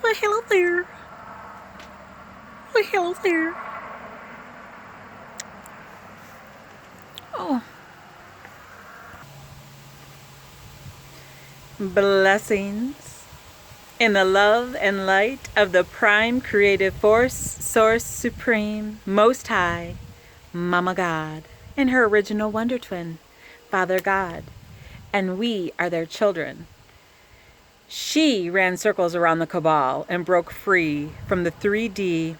Oh, hello there. Oh, hello there. Oh. Blessings in the love and light of the prime creative force, source supreme, most high, Mama God, and her original wonder twin, Father God. And we are their children. She ran circles around the cabal and broke free from the 3D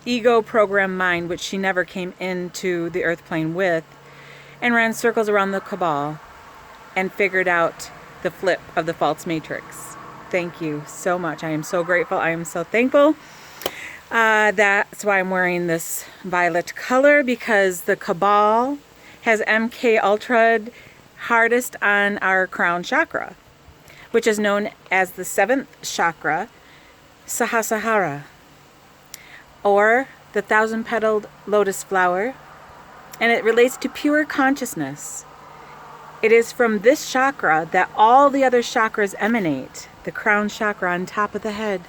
ego program mind, which she never came into the earth plane with, and ran circles around the cabal and figured out the flip of the false matrix. Thank you so much. I am so grateful. I am so thankful. That's why I'm wearing this violet color, because the cabal has MK Ultra hardest on our crown chakra, which is known as the 7th chakra, Sahasrara, or the 1,000-petaled lotus flower, and it relates to pure consciousness. It is from this chakra that all the other chakras emanate, the crown chakra on top of the head.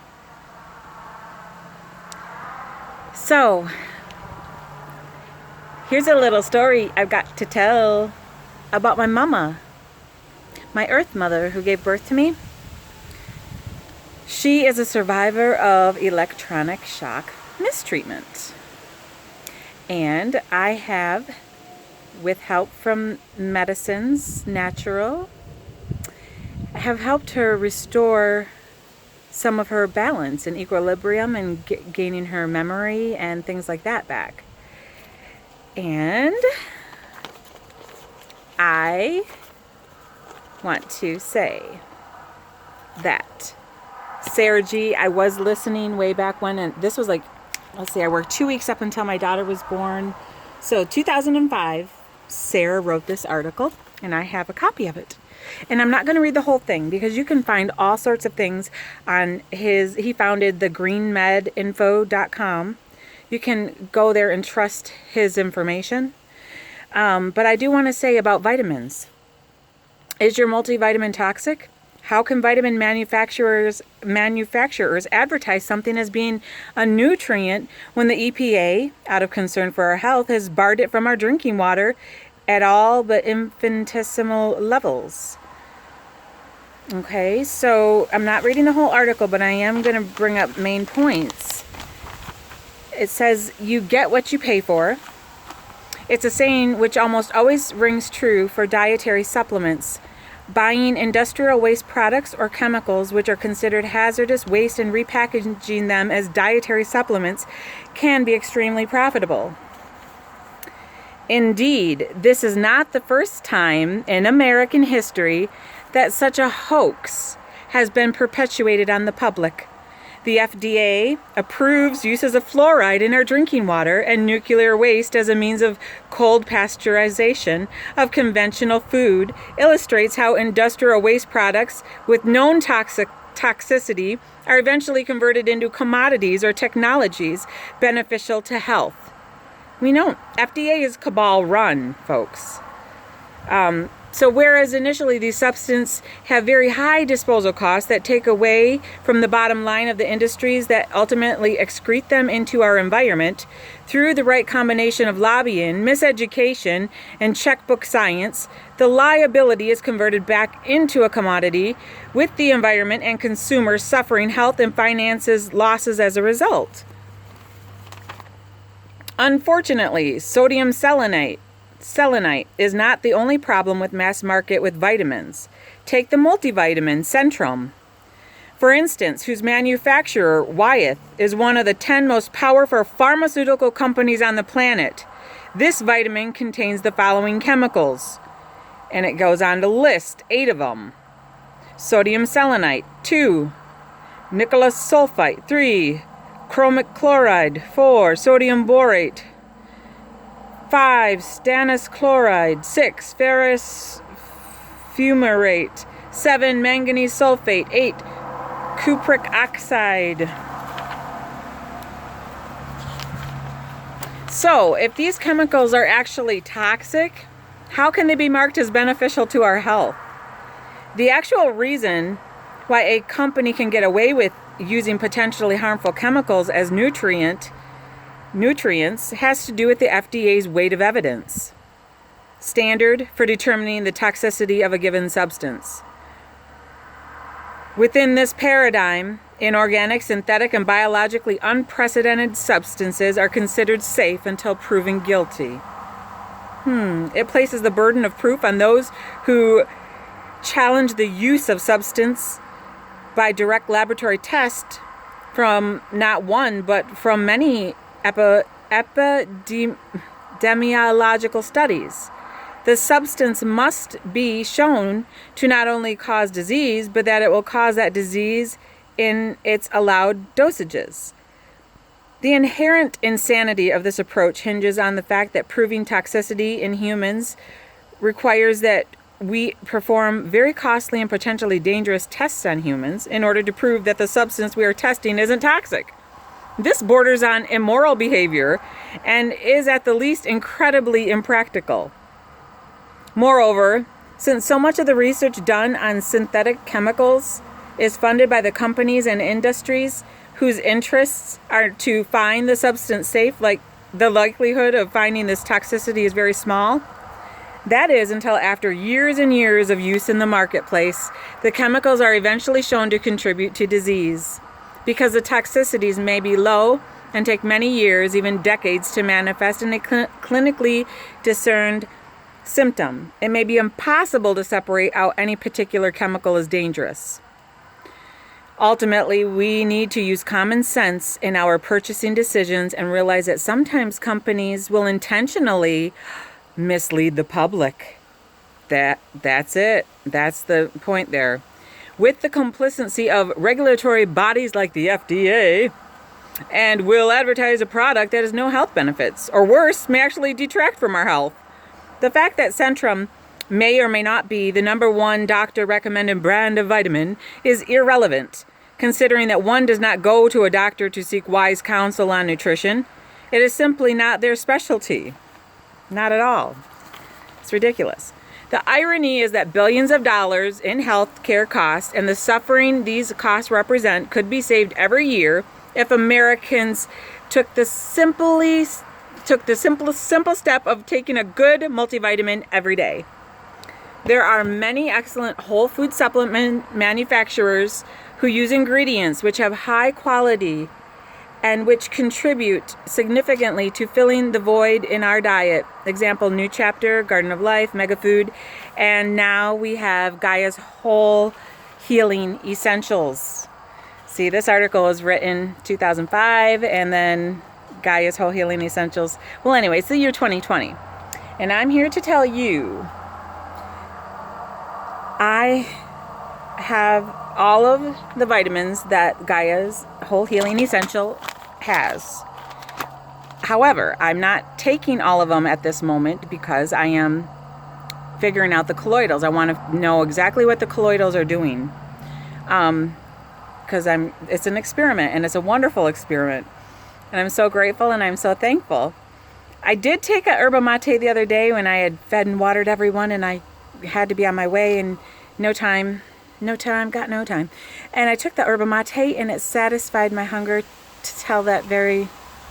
So, here's a little story I've got to tell about my mama, my earth mother who gave birth to me. She is a survivor of electronic shock mistreatment. And I have, with help from medicines, natural, have helped her restore some of her balance and equilibrium and gaining her memory and things like that back. And I want to say that Sarah G, I was listening way back when, and this was like, let's see, I worked 2 weeks up until my daughter was born. So 2005, Sarah wrote this article, and I have a copy of it. And I'm not going to read the whole thing, because you can find all sorts of things on he founded the greenmedinfo.com. You can go there and trust his information. But I do want to say about vitamins. Is your multivitamin toxic? How can vitamin manufacturers advertise something as being a nutrient when the EPA, out of concern for our health, has barred it from our drinking water at all but infinitesimal levels? Okay, so I'm not reading the whole article, but I am going to bring up main points. It says, you get what you pay for. It's a saying which almost always rings true for dietary supplements. Buying industrial waste products or chemicals which are considered hazardous waste and repackaging them as dietary supplements can be extremely profitable. Indeed, this is not the first time in American history that such a hoax has been perpetuated on the public. The FDA approves uses of fluoride in our drinking water and nuclear waste as a means of cold pasteurization of conventional food, illustrates how industrial waste products with known toxicity are eventually converted into commodities or technologies beneficial to health. We know FDA is cabal run, folks. So whereas initially these substances have very high disposal costs that take away from the bottom line of the industries that ultimately excrete them into our environment, through the right combination of lobbying, miseducation, and checkbook science, the liability is converted back into a commodity, with the environment and consumers suffering health and finances losses as a result. Unfortunately, sodium selenite is not the only problem with mass market with vitamins. Take the multivitamin Centrum, for instance, whose manufacturer, Wyeth, is one of the 10 most powerful pharmaceutical companies on the planet. This vitamin contains the following chemicals, and it goes on to list 8 of them. Sodium selenite, 2. Nicholas sulfite, 3. Chromic chloride, 4. Sodium borate, 5. Stannous chloride, 6. Ferrous fumarate, 7. Manganese sulfate, 8. Cupric oxide. So, if these chemicals are actually toxic, how can they be marked as beneficial to our health? The actual reason Why a company can get away with using potentially harmful chemicals as nutrients has to do with the FDA's weight of evidence standard for determining the toxicity of a given substance. Within this paradigm, inorganic, synthetic, and biologically unprecedented substances are considered safe until proven guilty. It places the burden of proof on those who challenge the use of substance by direct laboratory test from not one, but from many epidemiological studies. The substance must be shown to not only cause disease, but that it will cause that disease in its allowed dosages. The inherent insanity of this approach hinges on the fact that proving toxicity in humans requires that we perform very costly and potentially dangerous tests on humans in order to prove that the substance we are testing isn't toxic. This borders on immoral behavior and is at the least incredibly impractical. Moreover, since so much of the research done on synthetic chemicals is funded by the companies and industries whose interests are to find the substance safe, like the likelihood of finding this toxicity is very small. That is until after years and years of use in the marketplace, the chemicals are eventually shown to contribute to disease. Because the toxicities may be low and take many years, even decades, to manifest in a clinically discerned symptom, it may be impossible to separate out any particular chemical as dangerous. Ultimately, we need to use common sense in our purchasing decisions and realize that sometimes companies will intentionally mislead the public. That's it. That's the point there. With the complacency of regulatory bodies like the FDA, and will advertise a product that has no health benefits, or worse, may actually detract from our health. The fact that Centrum may or may not be the number one doctor-recommended brand of vitamin is irrelevant, considering that one does not go to a doctor to seek wise counsel on nutrition. It is simply not their specialty. Not at all. It's ridiculous. The irony is that billions of dollars in health care costs and the suffering these costs represent could be saved every year if Americans took the simple step of taking a good multivitamin every day. There are many excellent whole food supplement manufacturers who use ingredients which have high quality and which contribute significantly to filling the void in our diet. Example, New Chapter, Garden of Life, Mega Food, and now we have Gaia's Whole Healing Essentials. See, this article was written 2005, and then Gaia's Whole Healing Essentials. Well, anyway, it's the year 2020, and I'm here to tell you I have all of the vitamins that Gaia's Whole Healing Essential has. However, I'm not taking all of them at this moment because I am figuring out the colloidals. I want to know exactly what the colloidals are doing. Because it's an experiment, and it's a wonderful experiment. And I'm so grateful and I'm so thankful. I did take a yerba mate the other day when I had fed and watered everyone, and I had to be on my way, and got no time. And I took the yerba mate, and it satisfied my hunger to tell that very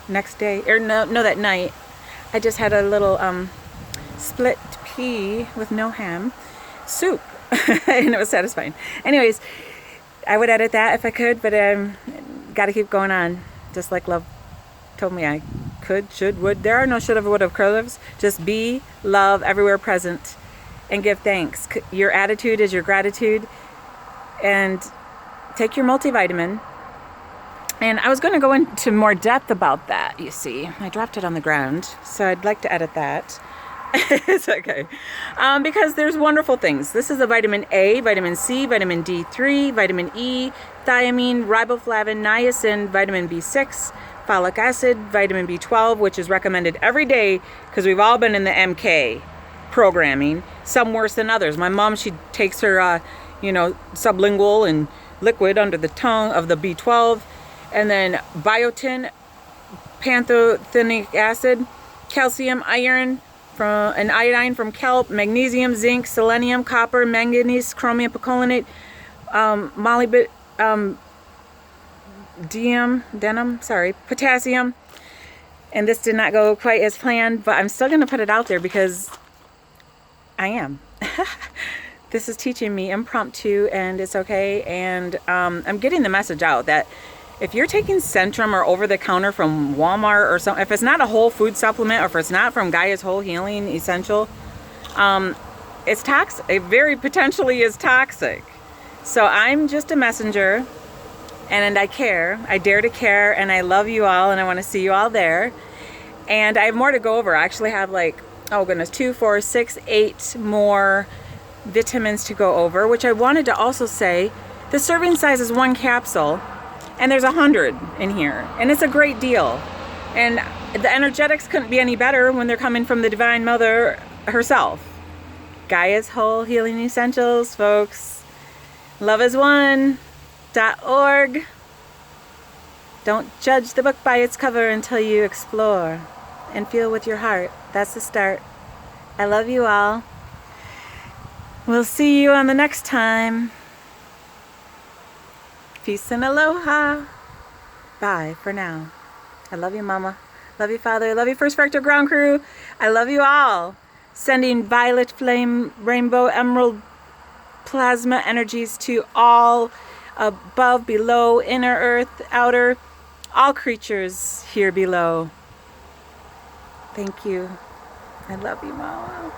next day, or that night. I just had a little split pea with no ham soup, and it was satisfying. Anyways, I would edit that if I could, but got to keep going on, just like love told me I could, should, would. There are no should have, would have, could have. Just be, love, everywhere present, and give thanks. Your attitude is your gratitude. And take your multivitamin. And I was going to go into more depth about that, you see. I dropped it on the ground, so I'd like to edit that. It's okay. Because there's wonderful things. This is a vitamin A, vitamin C, vitamin D3, vitamin E, thiamine, riboflavin, niacin, vitamin B6, folic acid, vitamin B12, which is recommended every day because we've all been in the MK programming, some worse than others. My mom, she takes her, sublingual and liquid under the tongue of the B12, and then biotin, pantothenic acid, calcium, iron, iodine from kelp, magnesium, zinc, selenium, copper, manganese, chromium picolinate, potassium. And this did not go quite as planned, but I'm still going to put it out there because I am. This is teaching me impromptu, and it's okay. And I'm getting the message out that if you're taking Centrum or over the counter from Walmart or something, if it's not a whole food supplement or if it's not from Gaia's Whole Healing Essential, it's toxic. It very potentially is toxic. So I'm just a messenger, and I care. I dare to care, and I love you all, and I want to see you all there. And I have more to go over. I actually have like, oh goodness, 2, 4, 6, 8 more vitamins to go over, which I wanted to also say, the serving size is 1 capsule, and there's 100 in here, and it's a great deal. And the energetics couldn't be any better when they're coming from the Divine Mother herself. Gaia's Whole Healing Essentials, folks. loveis1.org. Don't judge the book by its cover until you explore and feel with your heart. That's the start. I love you all. We'll see you on the next time. Peace and aloha. Bye for now. I love you, Mama. Love you, Father. I love you, First Fractal Ground Crew. I love you all. Sending violet flame, rainbow, emerald, plasma energies to all above, below, inner earth, outer, all creatures here below. Thank you. I love you, Mama.